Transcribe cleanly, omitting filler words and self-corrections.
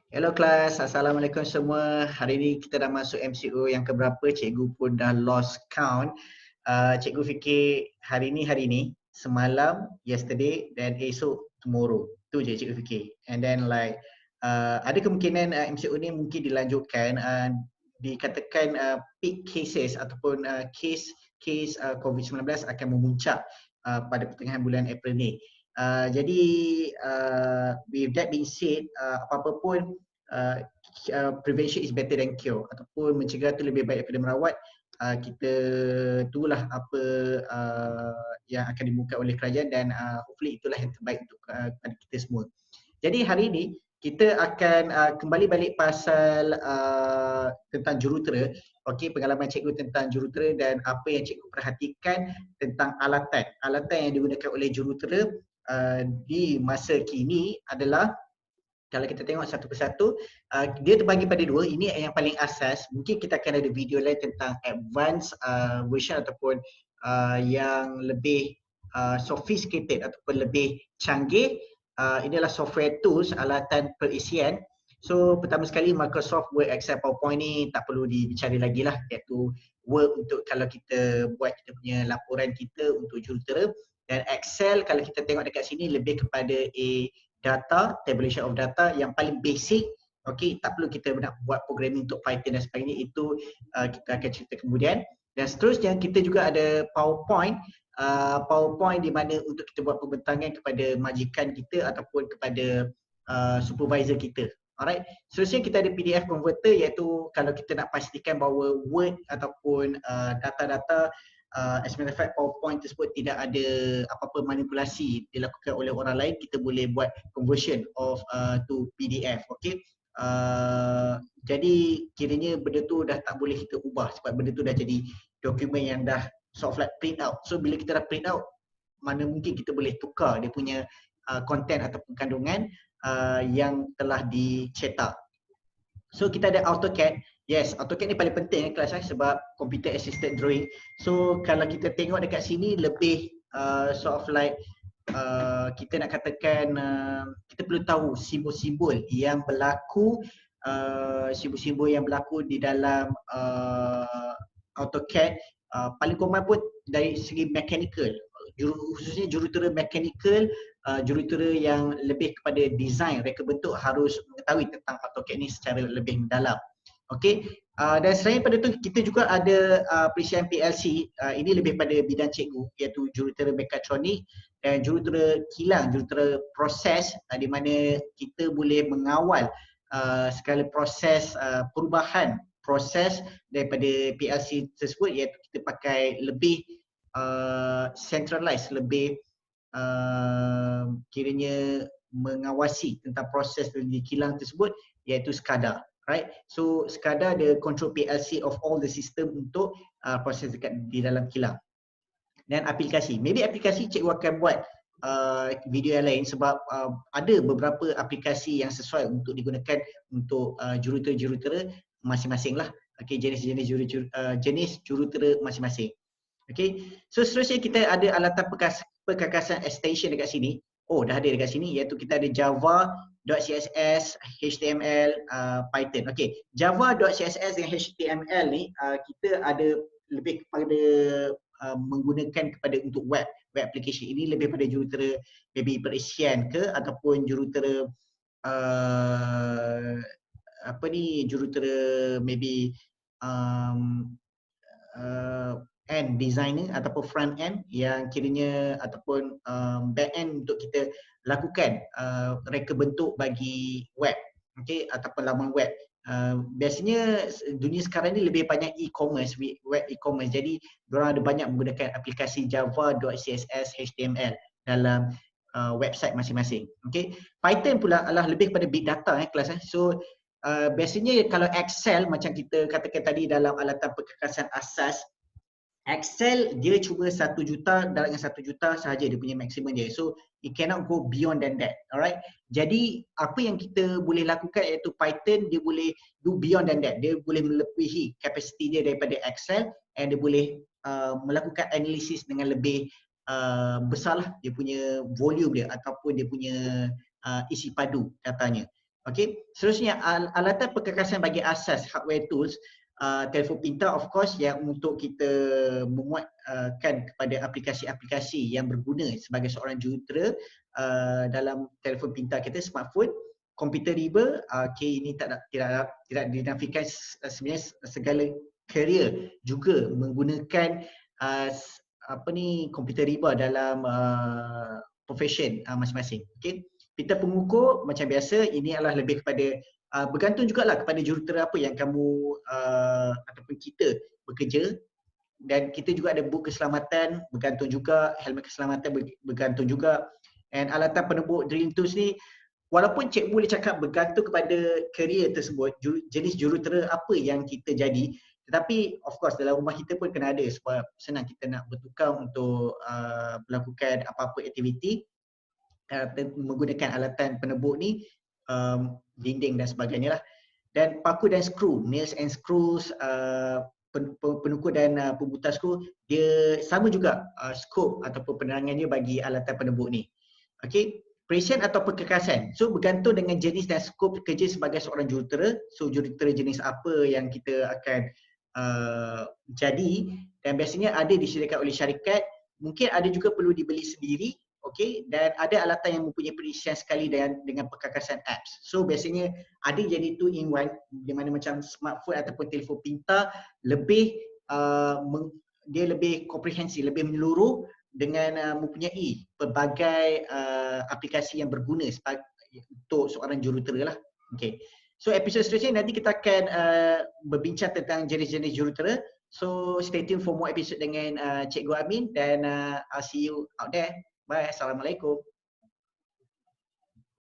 Hello kelas, Assalamualaikum semua. Hari ini kita dah masuk MCO yang keberapa, cikgu pun dah lost count. Cikgu fikir hari ni, semalam, yesterday dan esok tomorrow. Tu je cikgu fikir. And then like ada kemungkinan MCO ni mungkin dilanjutkan, dikatakan peak cases ataupun case COVID-19 akan memuncak pada pertengahan bulan April ni. Jadi with that being said, apa-apa pun uh, prevention is better than cure ataupun mencegah tu lebih baik daripada merawat. Kita tunggulah apa yang akan dibuka oleh kerajaan dan hopefully itulah yang terbaik untuk kepada kita semua. Jadi hari ini kita akan kembali balik pasal tentang jurutera. Okey, pengalaman cikgu tentang jurutera dan apa yang cikgu perhatikan tentang alatan. Alatan yang digunakan oleh jurutera di masa kini adalah, kalau kita tengok satu persatu, dia terbagi pada dua. Ini yang paling asas. Mungkin kita akan ada video lain tentang advanced version ataupun yang lebih sophisticated ataupun lebih canggih. Inilah software tools, alatan perisian. So pertama sekali Microsoft Word, Excel, PowerPoint ni tak perlu dibicari lagi lah, iaitu Word untuk kalau kita buat kita punya laporan kita untuk jurutera, dan Excel kalau kita tengok dekat sini lebih kepada data, tabulation of data yang paling basic. Okey, tak perlu kita nak buat programming untuk Python dan sebagainya, itu kita akan cerita kemudian. Dan seterusnya kita juga ada PowerPoint. PowerPoint di mana untuk kita buat pembentangan kepada majikan kita ataupun kepada supervisor kita. Alright. Seterusnya kita ada PDF converter, iaitu kalau kita nak pastikan bahawa Word ataupun data-data, as a matter of fact PowerPoint tersebut tidak ada apa-apa manipulasi dilakukan oleh orang lain, kita boleh buat conversion of to PDF. Okay. Jadi kiranya benda tu dah tak boleh kita ubah sebab benda tu dah jadi dokumen yang dah sort of like print out. So bila kita dah print out, mana mungkin kita boleh tukar dia punya content ataupun kandungan yang telah dicetak. So kita ada AutoCAD. Yes, AutoCAD ni paling penting kelas sebab computer assisted drawing. So kalau kita tengok dekat sini lebih sort of like kita nak katakan kita perlu tahu simbol-simbol yang berlaku, simbol-simbol yang berlaku di dalam AutoCAD. Paling common pun dari segi mechanical, khususnya jurutera mechanical, jurutera yang lebih kepada design, reka bentuk harus mengetahui tentang AutoCAD ni secara lebih mendalam. Okey, dan selain pada tu kita juga ada perisian PLC. Ini lebih pada bidang cikgu, iaitu jurutera mekatronik dan jurutera kilang, jurutera proses, di mana kita boleh mengawal segala proses perubahan proses daripada PLC tersebut, iaitu kita pakai lebih centralized, lebih kiranya mengawasi tentang proses di kilang tersebut, iaitu SCADA. Right, so SCADA dia control PLC of all the system untuk proses dekat di dalam kilang. Dan aplikasi, maybe aplikasi cikgu akan buat video yang lain sebab ada beberapa aplikasi yang sesuai untuk digunakan untuk jurutera-jurutera masing-masing lah. Okay, jenis-jenis jurutera masing-masing. Okay, so seterusnya kita ada alatan perkakasan extension dekat sini. Oh, dah ada dekat sini, iaitu kita ada Java.css, HTML, Python. Okay, Java.css dengan HTML ni kita ada lebih kepada menggunakan kepada untuk web application. Ini lebih pada jurutera maybe perisian ke ataupun jurutera jurutera maybe end designer ataupun front end yang kiranya ataupun back end untuk kita lakukan reka bentuk bagi web, okey, ataupun laman web. Biasanya dunia sekarang ni lebih banyak e-commerce, web e-commerce. Jadi diorang ada banyak menggunakan aplikasi Java.css, HTML dalam website masing-masing. Okey. Python pula adalah lebih kepada big data kelas. So biasanya kalau Excel macam kita katakan tadi dalam alatan perkakasan asas, Excel dia cuma 1 juta, dalam dengan 1 juta sahaja dia punya maksimum dia. So it cannot go beyond than that. Alright. Jadi apa yang kita boleh lakukan iaitu Python dia boleh do beyond than that. Dia boleh melebihi kapasiti dia daripada Excel, and dia boleh melakukan analisis dengan lebih besarlah dia punya volume dia ataupun dia punya isi padu datanya. Okey, seterusnya alatan perkakasan bagi asas hardware tools, telefon pintar of course yang untuk kita memuatkan kepada aplikasi-aplikasi yang berguna sebagai seorang jurutera dalam telefon pintar kita, smartphone, komputer riba, okey ini tidak dinafikan sebenarnya segala carrier juga menggunakan apa ni komputer riba dalam profession masing-masing. Okey. Pita pengukur macam biasa ini adalah lebih kepada bergantung jugalah kepada jurutera apa yang kamu ataupun kita bekerja, dan kita juga ada book keselamatan bergantung juga, helmet keselamatan bergantung juga, and alatan penebuk drilling tools ni walaupun cikgu boleh cakap bergantung kepada career tersebut, jenis jurutera apa yang kita jadi, tetapi of course dalam rumah kita pun kena ada sebab senang kita nak bertukar untuk melakukan apa-apa aktiviti menggunakan alatan penebuk ni, dinding dan sebagainya lah. Dan paku dan skru, nails and screws, penukur dan pembutas skru, dia sama juga skop ataupun penerangannya bagi alatan penebuk ni. Okey, precision atau perkekasan. So bergantung dengan jenis dan skop kerja sebagai seorang jurutera. So jurutera jenis apa yang kita akan jadi, dan biasanya ada disediakan oleh syarikat, mungkin ada juga perlu dibeli sendiri. Okey, dan ada alatan yang mempunyai perisian sekali dengan perkakasan apps. So biasanya ada jadi 2 in 1 di mana macam smartphone ataupun telefon pintar lebih dia lebih komprehensif, lebih menyeluruh dengan mempunyai pelbagai aplikasi yang berguna untuk seorang jurutera lah. Okey. So episod seterusnya nanti kita akan berbincang tentang jenis-jenis jurutera. So stay tune for more episode dengan Cikgu Amin, dan I'll see you out there. Bye. Assalamualaikum.